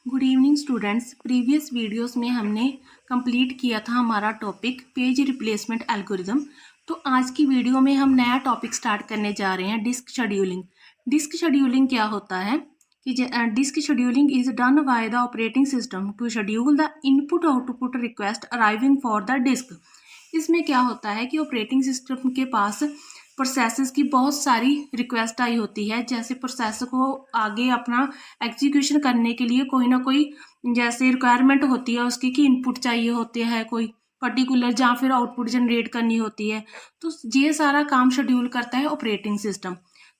Good evening students. Previous videos में हमने complete किया था हमारा टॉपिक पेज रिप्लेसमेंट एल्गोरिदम। तो आज की वीडियो में हम नया टॉपिक स्टार्ट करने जा रहे हैं, डिस्क शेड्यूलिंग। डिस्क शेड्यूलिंग क्या होता है कि disk scheduling is done by the operating system to schedule the input output request arriving for the disk. इसमें क्या होता है कि ऑपरेटिंग सिस्टम के पास प्रोसेसेस की बहुत सारी रिक्वेस्ट आई होती है। जैसे प्रोसेस को आगे अपना एग्जीक्यूशन करने के लिए कोई ना कोई जैसे रिक्वायरमेंट होती है उसकी कि इनपुट चाहिए होते हैं कोई पर्टिकुलर, या फिर आउटपुट जनरेट करनी होती है। तो ये सारा काम शेड्यूल करता है ऑपरेटिंग सिस्टम।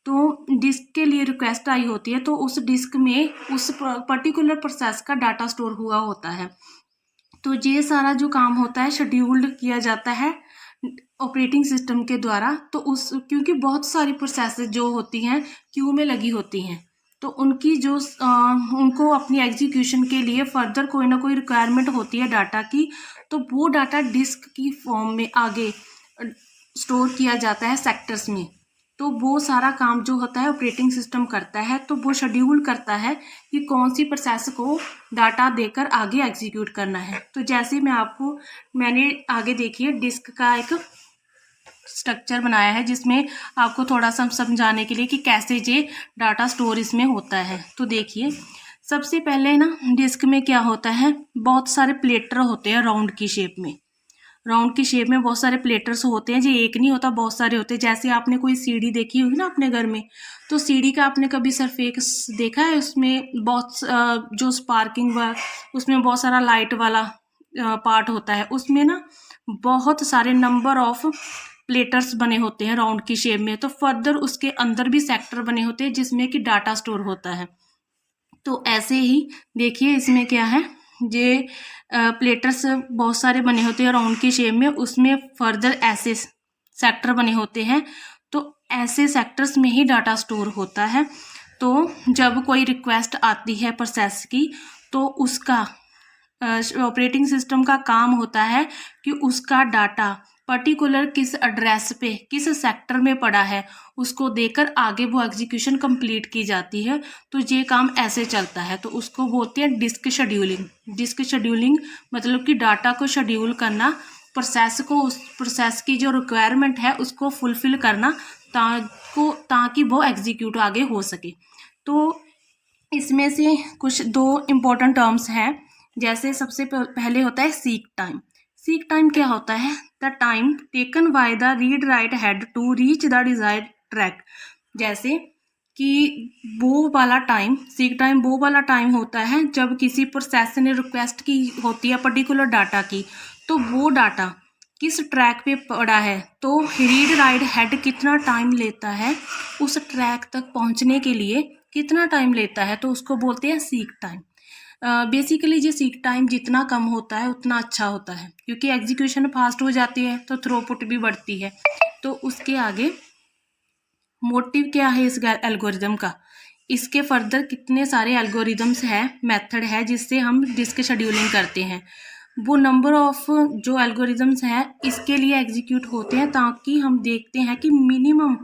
तो डिस्क के लिए रिक्वेस्ट आई होती है तो उस डिस्क में उस पर्टिकुलर प्रोसेस का डाटा स्टोर हुआ होता है। तो ये सारा जो काम होता है शेड्यूल्ड किया जाता है ऑपरेटिंग सिस्टम के द्वारा। तो उस क्योंकि बहुत सारी प्रोसेसेस जो होती हैं क्यू में लगी होती हैं, तो उनकी जो उनको अपनी एग्जीक्यूशन के लिए फर्दर कोई ना कोई रिक्वायरमेंट होती है डाटा की, तो वो डाटा डिस्क की फॉर्म में आगे स्टोर किया जाता है सेक्टर्स में। तो वो सारा काम जो होता है ऑपरेटिंग सिस्टम करता है। तो वो शेड्यूल करता है कि कौन सी प्रोसेस को डाटा देकर आगे एग्जीक्यूट करना है। तो जैसे मैंने आगे देखिए डिस्क का एक स्ट्रक्चर बनाया है जिसमें आपको थोड़ा सा समझाने के लिए कि कैसे ये डाटा स्टोर इसमें होता है। तो देखिए सबसे पहले ना डिस्क में क्या होता है, बहुत सारे प्लेटर होते हैं राउंड की शेप में। राउंड की शेप में बहुत सारे प्लेटर्स होते हैं, जो एक नहीं होता, बहुत सारे होते हैं। जैसे आपने कोई सीढ़ी देखी होगी ना अपने घर में, तो सीढ़ी का आपने कभी सरफेस देखा है, उसमें बहुत जो स्पार्किंग उसमें बहुत सारा लाइट वाला पार्ट होता है, उसमें ना बहुत सारे नंबर ऑफ प्लेटर्स बने होते हैं राउंड की शेप में। तो फर्दर उसके अंदर भी सेक्टर बने होते हैं जिसमें कि डाटा स्टोर होता है। तो ऐसे ही देखिए इसमें क्या है, ये प्लेटर्स बहुत सारे बने होते हैं राउंड की शेप में, उसमें फर्दर ऐसे सेक्टर बने होते हैं। तो ऐसे सेक्टर्स में ही डाटा स्टोर होता है। तो जब कोई रिक्वेस्ट आती है प्रोसेस की, तो उसका ऑपरेटिंग सिस्टम का काम होता है कि उसका डाटा पर्टिकुलर किस एड्रेस पे किस सेक्टर में पड़ा है उसको देकर आगे वो एग्जीक्यूशन कंप्लीट की जाती है। तो ये काम ऐसे चलता है। तो उसको बोलते हैं डिस्क शेड्यूलिंग। डिस्क शेड्यूलिंग मतलब कि डाटा को शेड्यूल करना, प्रोसेस को उस प्रोसेस की जो रिक्वायरमेंट है उसको फुलफिल करना ताकि वो एग्जीक्यूट आगे हो सके। तो इसमें से कुछ दो इम्पोर्टेंट टर्म्स हैं। जैसे सबसे पहले होता है सीक टाइम। सीक टाइम क्या होता है, the time taken by the read write head to reach the desired track. जैसे कि वो वाला टाइम, सीक टाइम वो वाला टाइम होता है जब किसी प्रोसेस ने रिक्वेस्ट की होती है पर्टिकुलर डाटा की, तो वो डाटा किस ट्रैक पे पड़ा है, तो रीड राइट हेड कितना टाइम लेता है उस ट्रैक तक पहुंचने के लिए, कितना टाइम लेता है, तो उसको बोलते हैं सीक टाइम। बेसिकली ये सीक टाइम जितना कम होता है उतना अच्छा होता है, क्योंकि एग्जीक्यूशन फास्ट हो जाती है तो थ्रूपुट भी बढ़ती है। तो उसके आगे मोटिव क्या है इस एल्गोरिदम का, इसके फर्दर कितने सारे एल्गोरिदम्स हैं, मेथड है जिससे हम डिस्क शेड्यूलिंग करते हैं। वो नंबर ऑफ जो एल्गोरिदम्स हैं इसके लिए एग्जीक्यूट होते हैं ताकि हम देखते हैं कि मिनिमम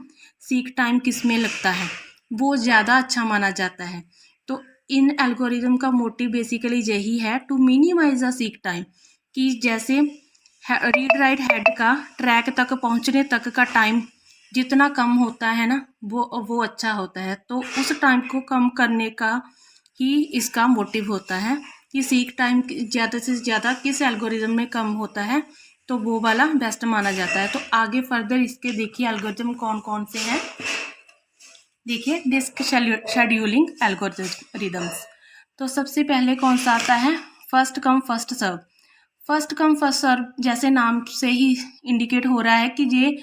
सीक टाइम किस में लगता है, वो ज़्यादा अच्छा माना जाता है। तो इन एल्गोरिदम का मोटिव बेसिकली यही है, to minimise the seek time, कि जैसे रीड राइट हेड का ट्रैक तक पहुंचने तक का टाइम जितना कम होता है ना, वो अच्छा होता है। तो उस टाइम को कम करने का ही इसका मोटिव होता है कि सीक टाइम ज़्यादा से ज़्यादा किस एल्गोरिदम में कम होता है तो वो वाला बेस्ट माना जाता है। तो आगे फर्दर इसके देखिए एल्गोरिदम कौन कौन से हैं। देखिए डिस्क शेड्यूलिंग एल्गोरिदम्स। तो सबसे पहले कौन सा आता है, first come first serve. First come first serve जैसे नाम से ही इंडिकेट हो रहा है कि ये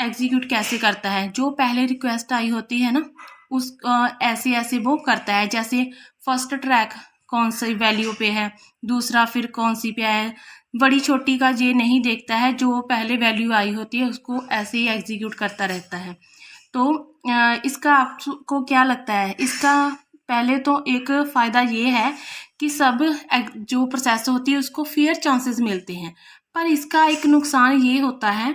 एग्जीक्यूट कैसे करता है। जो पहले रिक्वेस्ट आई होती है ना उस ऐसे ऐसे वो करता है। जैसे फर्स्ट ट्रैक कौन सी वैल्यू पे है, दूसरा फिर कौन सी पे है, बड़ी छोटी का ये नहीं देखता है, जो पहले वैल्यू आई होती है उसको ऐसे ही एग्जीक्यूट करता रहता है। तो इसका आपको क्या लगता है, इसका पहले तो एक फ़ायदा ये है कि सब जो प्रोसेस होती है उसको फेयर चांसेस मिलते हैं। पर इसका एक नुकसान ये होता है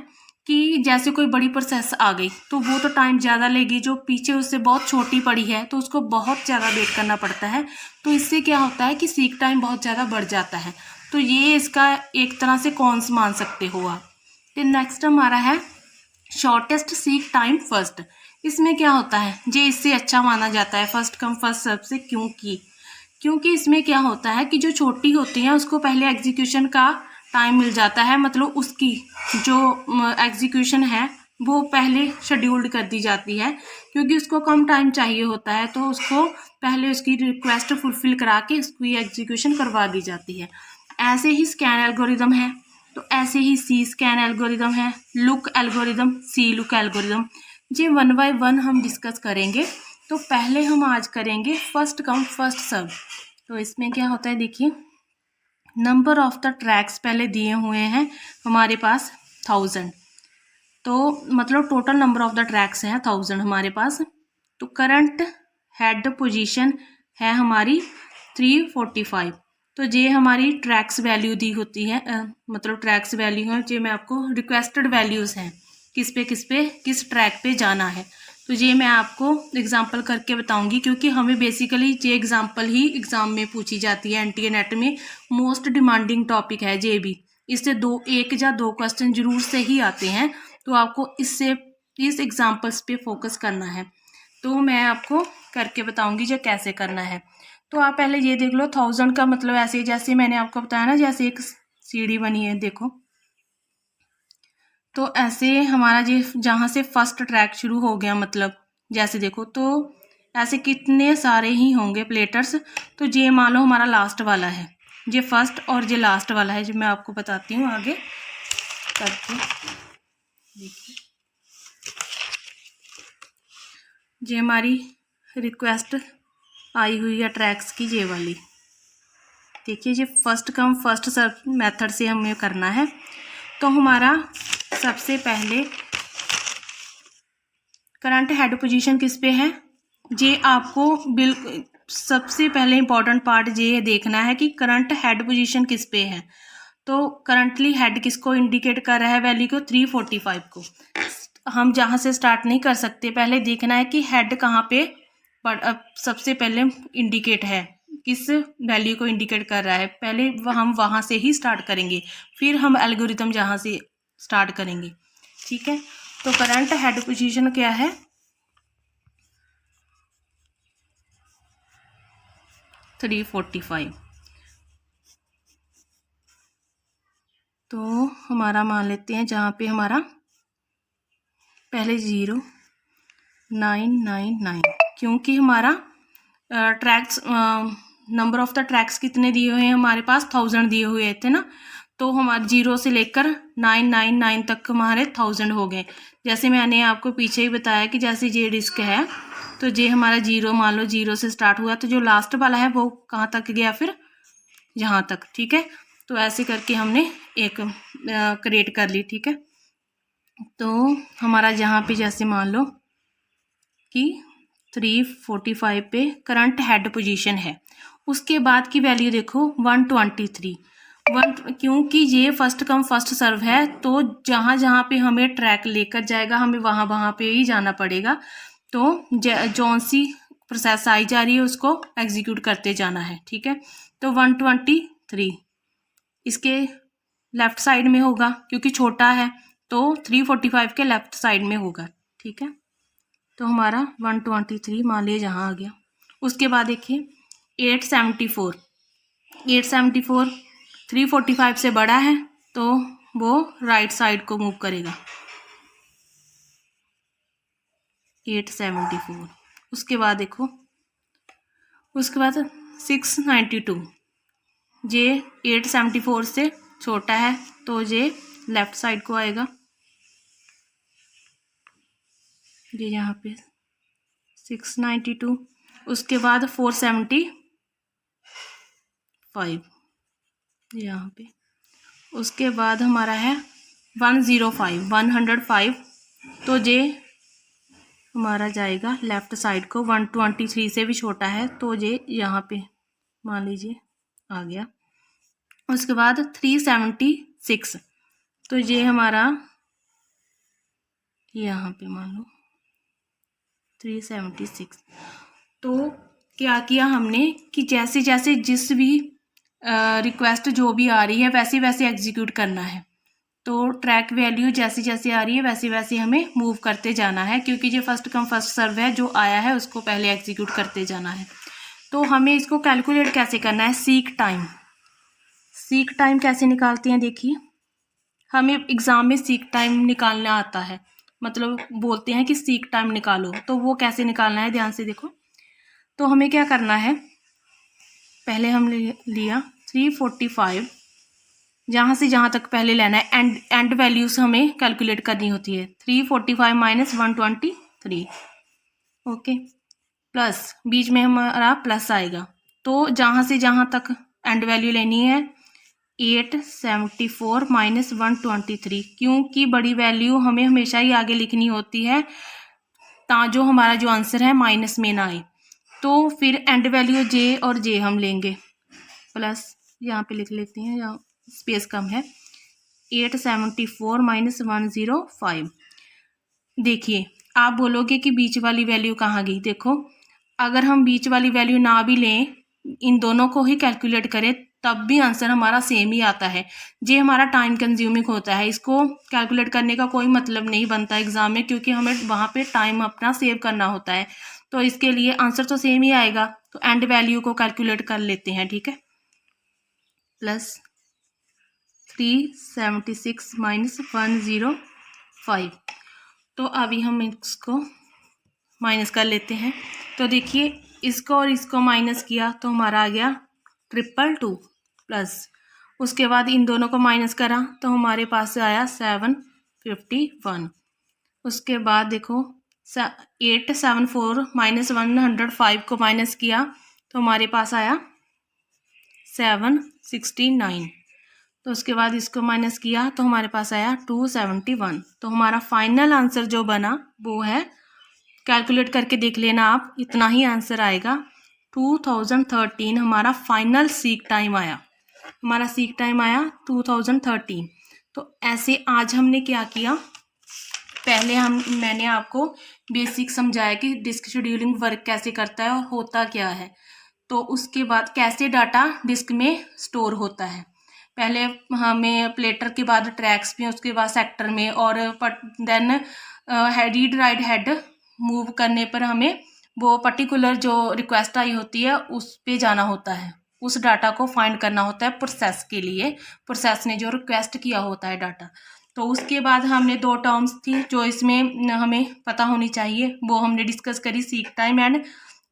कि जैसे कोई बड़ी प्रोसेस आ गई तो वो तो टाइम ज़्यादा लेगी, जो पीछे उससे बहुत छोटी पड़ी है तो उसको बहुत ज़्यादा वेट करना पड़ता है। तो इससे क्या होता है कि सीक टाइम बहुत ज़्यादा बढ़ जाता है। तो ये इसका एक तरह से कॉन्स मान सकते हो आप। फिर नेक्स्ट हमारा है शॉर्टेस्ट सीक टाइम फर्स्ट। इसमें क्या होता है, ये इससे अच्छा माना जाता है फर्स्ट कम फर्स्ट सर्व से, क्योंकि इसमें क्या होता है कि जो छोटी होती हैं उसको पहले एग्जीक्यूशन का टाइम मिल जाता है, मतलब उसकी जो एग्जीक्यूशन है वो पहले शेड्यूल्ड कर दी जाती है, क्योंकि उसको कम टाइम चाहिए होता है तो उसको पहले उसकी रिक्वेस्ट फुलफिल करा के उसकी एग्जीक्यूशन करवा दी जाती है। ऐसे ही स्कैन एल्गोरिदम है, तो ऐसे ही सी स्कैन एल्गोरिदम है, look algorithm, see look algorithm. ये वन बाय वन हम डिस्कस करेंगे। तो पहले हम आज करेंगे फर्स्ट कम फर्स्ट सर्व। तो इसमें क्या होता है देखिए, नंबर ऑफ द ट्रैक्स पहले दिए हुए हैं हमारे पास 1000, तो मतलब total number of the tracks हैं 1000 हमारे पास। तो करंट हेड पोजीशन है हमारी 345। तो ये हमारी ट्रैक्स वैल्यू दी होती है, मतलब ट्रैक्स वैल्यू है, जो मैं आपको रिक्वेस्टेड वैल्यूज़ हैं किस पे किस ट्रैक पे जाना है। तो ये मैं आपको एग्जांपल करके बताऊंगी, क्योंकि हमें बेसिकली ये एग्जांपल ही एग्ज़ाम में पूछी जाती है। एनटीए नेट में मोस्ट डिमांडिंग टॉपिक है ये भी, इससे एक या दो क्वेश्चन जरूर से ही आते हैं। तो आपको इस एग्जांपल्स पे फोकस करना है। तो मैं आपको करके बताऊंगी जो कैसे करना है। तो आप पहले ये देख लो, 1000 का मतलब ऐसे जैसे मैंने आपको बताया ना, जैसे एक सीढ़ी बनी है देखो, तो ऐसे हमारा ये जहाँ से फर्स्ट ट्रैक शुरू हो गया, मतलब जैसे देखो तो ऐसे कितने सारे ही होंगे प्लेटर्स। तो ये मान लो हमारा लास्ट वाला है, ये फर्स्ट और ये लास्ट वाला है, जो मैं आपको बताती हूँ आगे करके। देखिए ये हमारी रिक्वेस्ट आई हुई है ट्रैक्स की, ये वाली देखिए, ये first come first serve method से हमें करना है। तो हमारा सबसे पहले करंट हेड पोजीशन किस पे है, ये आपको बिल्कुल सबसे पहले इम्पॉर्टेंट पार्ट ये देखना है कि करंट हेड पोजीशन किस पे है। तो करंटली हेड किसको इंडिकेट कर रहा है, वैल्यू को 345 को। हम जहाँ से स्टार्ट नहीं कर सकते, पहले देखना है कि हेड कहाँ पे सबसे पहले इंडिकेट है, किस वैल्यू को इंडिकेट कर रहा है, पहले हम वहाँ से ही स्टार्ट करेंगे, फिर हम एल्गोरिथम जहाँ से स्टार्ट करेंगे। ठीक है, तो करंट हेड पोजीशन क्या है, 345। तो हमारा मान लेते हैं जहाँ पे हमारा पहले 0999, क्योंकि हमारा tracks number of the tracks कितने दिए हुए हैं हमारे पास, 1000 दिए हुए थे ना। तो हमारे 0 से लेकर 999 तक हमारे 1000 हो गए। जैसे मैंने आपको पीछे ही बताया कि जैसे ये डिस्क है, तो ये हमारा 0 मान लो 0 से स्टार्ट हुआ, तो जो लास्ट वाला है वो कहाँ तक गया, फिर यहाँ तक। ठीक है, तो ऐसे करके हमने एक क्रिएट कर ली। ठीक है, तो हमारा जहाँ पे जैसे मान लो कि 345 पे करंट हेड पोजीशन है, उसके बाद की वैल्यू देखो 123 क्योंकि ये फर्स्ट कम फर्स्ट सर्व है, तो जहाँ जहाँ पे हमें ट्रैक लेकर जाएगा हमें वहाँ वहाँ पे ही जाना पड़ेगा। तो जौन सी प्रोसेस आई जा रही है उसको एग्जीक्यूट करते जाना है। ठीक है, तो 123 इसके लेफ्ट साइड में होगा, क्योंकि छोटा है तो 345 के लेफ्ट साइड में होगा। ठीक है, तो हमारा 123 मान लीजिए जहाँ आ गया। उसके बाद देखिए 874 345 से बड़ा है तो वो राइट साइड को मूव करेगा, 874। उसके बाद देखो, उसके बाद 692, ये 874 से छोटा है तो ये लेफ्ट साइड को आएगा, ये यहाँ पे 692। उसके बाद 475 यहाँ पे। उसके बाद हमारा है 105, तो ये हमारा जाएगा लेफ्ट साइड को, 123 से भी छोटा है तो ये यहाँ पे मान लीजिए आ गया। उसके बाद 376, तो ये हमारा यहाँ पे मान लो 376। तो क्या किया हमने कि जैसे जैसे जिस भी रिक्वेस्ट जो भी आ रही है वैसे वैसे एग्जीक्यूट करना है। तो ट्रैक वैल्यू जैसे जैसे आ रही है वैसे वैसे हमें मूव करते जाना है, क्योंकि जो फर्स्ट कम फर्स्ट सर्व है, जो आया है उसको पहले एग्जीक्यूट करते जाना है। तो हमें इसको कैलकुलेट कैसे करना है, सीक टाइम। सीक टाइम कैसे निकालते हैं, देखिए हमें एग्ज़ाम में सीक टाइम निकालना आता है, मतलब बोलते हैं कि सीक टाइम निकालो, तो वो कैसे निकालना है ध्यान से देखो। तो हमें क्या करना है, पहले हम लिया 345, जहाँ से जहाँ तक पहले लेना है, एंड वैल्यूज़ हमें कैलकुलेट करनी होती है। 345 माइनस 123, ओके, प्लस बीच में हमारा प्लस आएगा। तो जहाँ से जहाँ तक एंड वैल्यू लेनी है 874 माइनस 123, क्योंकि बड़ी वैल्यू हमें हमेशा ही आगे लिखनी होती है जो हमारा जो आंसर है माइनस में ना आए। तो फिर एंड वैल्यू जे और जे हम लेंगे, प्लस यहाँ पे लिख लेते हैं, यहाँ स्पेस कम है, 874 माइनस 105। देखिए आप बोलोगे कि बीच वाली वैल्यू कहाँ गई, देखो अगर हम बीच वाली वैल्यू ना भी लें, इन दोनों को ही कैलकुलेट करें, तब भी आंसर हमारा सेम ही आता है। ये हमारा टाइम कंज्यूमिंग होता है, इसको कैलकुलेट करने का कोई मतलब नहीं बनता एग्जाम में, क्योंकि हमें वहाँ पे टाइम अपना सेव करना होता है। तो इसके लिए आंसर तो सेम ही आएगा। तो एंड वैल्यू को कैलकुलेट कर लेते हैं, ठीक है, प्लस 376 माइनस 105। तो अभी हम इसको माइनस कर लेते हैं। तो देखिए इसको और इसको माइनस किया तो हमारा आ गया 222, प्लस उसके बाद इन दोनों को माइनस करा तो हमारे पास आया 751। उसके बाद देखो 874 माइनस 105 को माइनस किया तो हमारे पास आया 769। तो उसके बाद इसको माइनस किया तो हमारे पास आया 271। तो हमारा फाइनल आंसर जो बना वो है, कैलकुलेट करके देख लेना आप, इतना ही आंसर आएगा। 2013 हमारा फाइनल सीक टाइम आया, हमारा सीक टाइम आया 2013। तो ऐसे आज हमने क्या किया, पहले मैंने आपको बेसिक समझाया कि डिस्क शेड्यूलिंग वर्क कैसे करता है और होता क्या है। तो उसके बाद कैसे डाटा डिस्क में स्टोर होता है, पहले हमें प्लेटर के बाद ट्रैक्स में, उसके बाद सेक्टर में, और then read write head move करने पर हमें वो पर्टिकुलर जो रिक्वेस्ट आई होती है उस पे जाना होता है, उस डाटा को फाइंड करना होता है प्रोसेस के लिए, प्रोसेस ने जो रिक्वेस्ट किया होता है डाटा। तो उसके बाद हमने 2 टर्म्स थी जो इसमें हमें पता होनी चाहिए, वो हमने डिस्कस करी, सीक टाइम एंड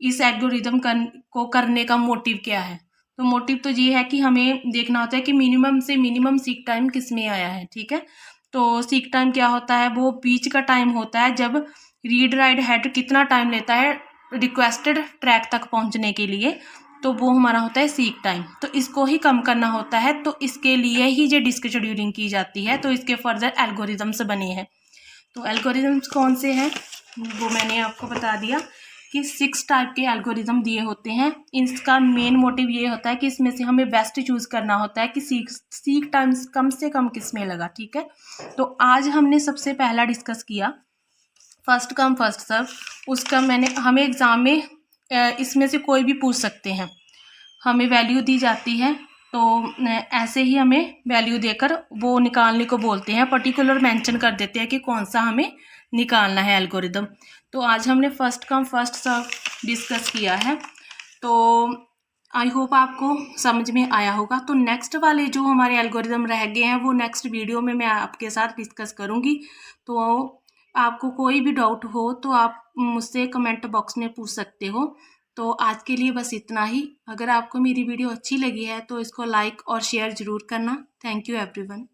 इस एल्गोरिदम को करने का मोटिव क्या है। तो मोटिव तो ये है कि हमें देखना होता है कि मिनिमम से मिनिमम सीक टाइम किस में आया है, ठीक है। तो सीक टाइम क्या होता है, वो बीच का टाइम होता है जब रीड राइट हेड कितना टाइम लेता है रिक्वेस्टेड ट्रैक तक पहुंचने के लिए, तो वो हमारा होता है सीक टाइम। तो इसको ही कम करना होता है, तो इसके लिए ही ये डिस्क शेड्यूलिंग की जाती है। तो इसके फर्दर एल्गोरिदम्स बने हैं। तो एल्गोरिदम्स कौन से हैं वो मैंने आपको बता दिया कि 6 टाइप के एल्गोरिदम दिए होते हैं। इसका मेन मोटिव ये होता है कि इसमें से हमें बेस्ट चूज़ करना होता है कि सीक टाइम कम से कम किस में लगा, ठीक है। तो आज हमने सबसे पहला डिस्कस किया फर्स्ट कम फर्स्ट सर्व। उसका हमें एग्ज़ाम में इसमें से कोई भी पूछ सकते हैं, हमें वैल्यू दी जाती है, तो ऐसे ही हमें वैल्यू देकर वो निकालने को बोलते हैं, पर्टिकुलर मेंशन कर देते हैं कि कौन सा हमें निकालना है एल्गोरिदम। तो आज हमने first come first serve discuss किया है। तो आई होप आपको समझ में आया होगा। तो नेक्स्ट वाले जो हमारे एल्गोरिदम रह गए हैं वो नेक्स्ट वीडियो में मैं आपके साथ डिस्कस करूँगी। तो आपको कोई भी डाउट हो तो आप मुझसे कमेंट बॉक्स में पूछ सकते हो। तो आज के लिए बस इतना ही। अगर आपको मेरी वीडियो अच्छी लगी है तो इसको लाइक और शेयर ज़रूर करना। Thank you everyone.